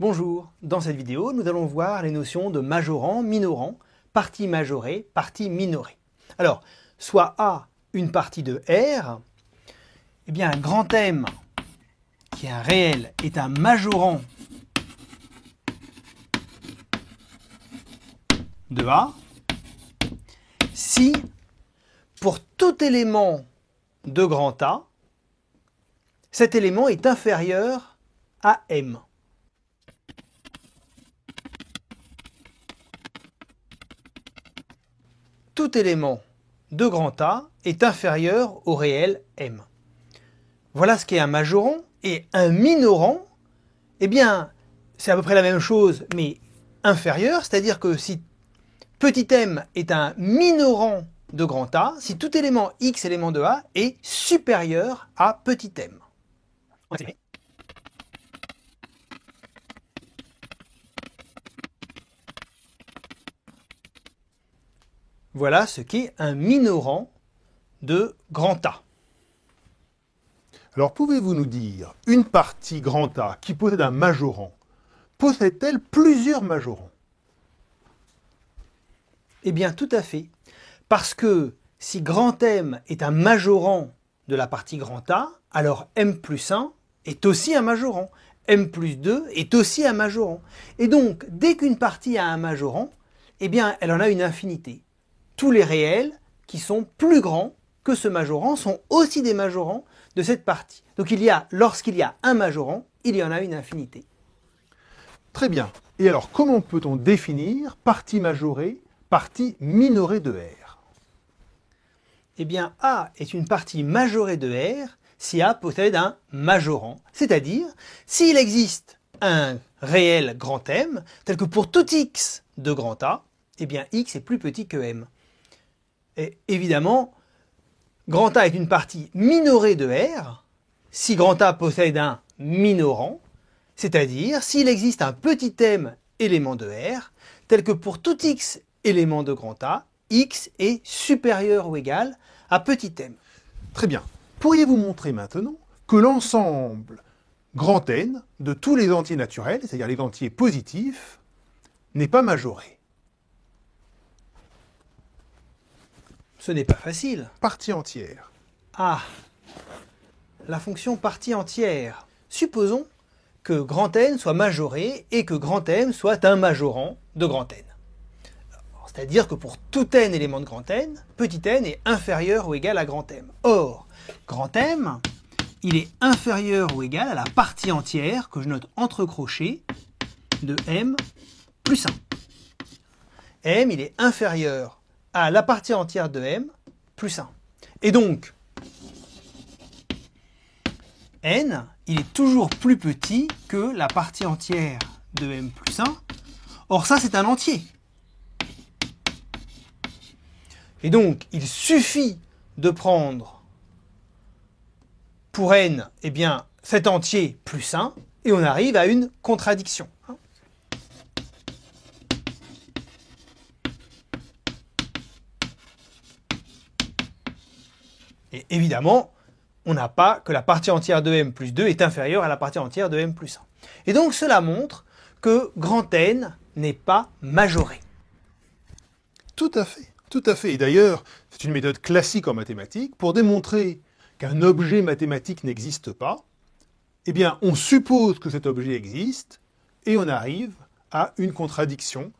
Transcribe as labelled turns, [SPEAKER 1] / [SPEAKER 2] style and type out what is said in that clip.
[SPEAKER 1] Bonjour, dans cette vidéo, nous allons voir les notions de majorant, minorant, partie majorée, partie minorée. Alors, soit A une partie de R, eh bien un grand M, qui est un réel, est un majorant de A, si pour tout élément de grand A, cet élément est inférieur à M. Tout élément de grand A est inférieur au réel M. Voilà ce qu'est un majorant. Et un minorant, eh bien, c'est à peu près la même chose, mais inférieur, c'est-à-dire que si petit m est un minorant de grand A, si tout élément x élément de A est supérieur à petit m. Voilà ce qu'est un minorant de grand A.
[SPEAKER 2] Alors pouvez-vous nous dire, une partie grand A qui possède un majorant, possède-t-elle plusieurs majorants?
[SPEAKER 1] Eh bien tout à fait, parce que si grand M est un majorant de la partie grand A, alors M plus 1 est aussi un majorant, M plus 2 est aussi un majorant. Et donc, dès qu'une partie a un majorant, eh bien elle en a une infinité. Tous les réels qui sont plus grands que ce majorant sont aussi des majorants de cette partie. Donc lorsqu'il y a un majorant, il y en a une infinité.
[SPEAKER 2] Très bien. Et alors, comment peut-on définir partie majorée, partie minorée de R?
[SPEAKER 1] Eh bien, A est une partie majorée de R si A possède un majorant. C'est-à-dire, s'il existe un réel grand M, tel que pour tout x de grand A, eh bien x est plus petit que M. Et évidemment, grand A est une partie minorée de R si grand A possède un minorant, c'est-à-dire s'il existe un petit m élément de R, tel que pour tout x élément de grand A, x est supérieur ou égal à petit m.
[SPEAKER 2] Très bien. Pourriez-vous montrer maintenant que l'ensemble grand N de tous les entiers naturels, c'est-à-dire les entiers positifs, n'est pas majoré?
[SPEAKER 1] Ce n'est pas facile.
[SPEAKER 2] Partie entière.
[SPEAKER 1] Ah, la fonction partie entière. Supposons que grand N soit majoré et que grand M soit un majorant de grand N. C'est-à-dire que pour tout n élément de grand N, petit n est inférieur ou égal à grand M. Or, grand M, il est inférieur ou égal à la partie entière, que je note entre crochets, de M plus 1. M, il est inférieur à la partie entière de M plus 1. Et donc, N, il est toujours plus petit que la partie entière de M plus 1. Or ça, c'est un entier. Et donc, il suffit de prendre pour N, eh bien, cet entier plus 1, et on arrive à une contradiction. Et évidemment, on n'a pas que la partie entière de M plus 2 est inférieure à la partie entière de M plus 1. Et donc, cela montre que grand N n'est pas majoré.
[SPEAKER 2] Tout à fait. Tout à fait. Et d'ailleurs, c'est une méthode classique en mathématiques. Pour démontrer qu'un objet mathématique n'existe pas, eh bien, on suppose que cet objet existe et on arrive à une contradiction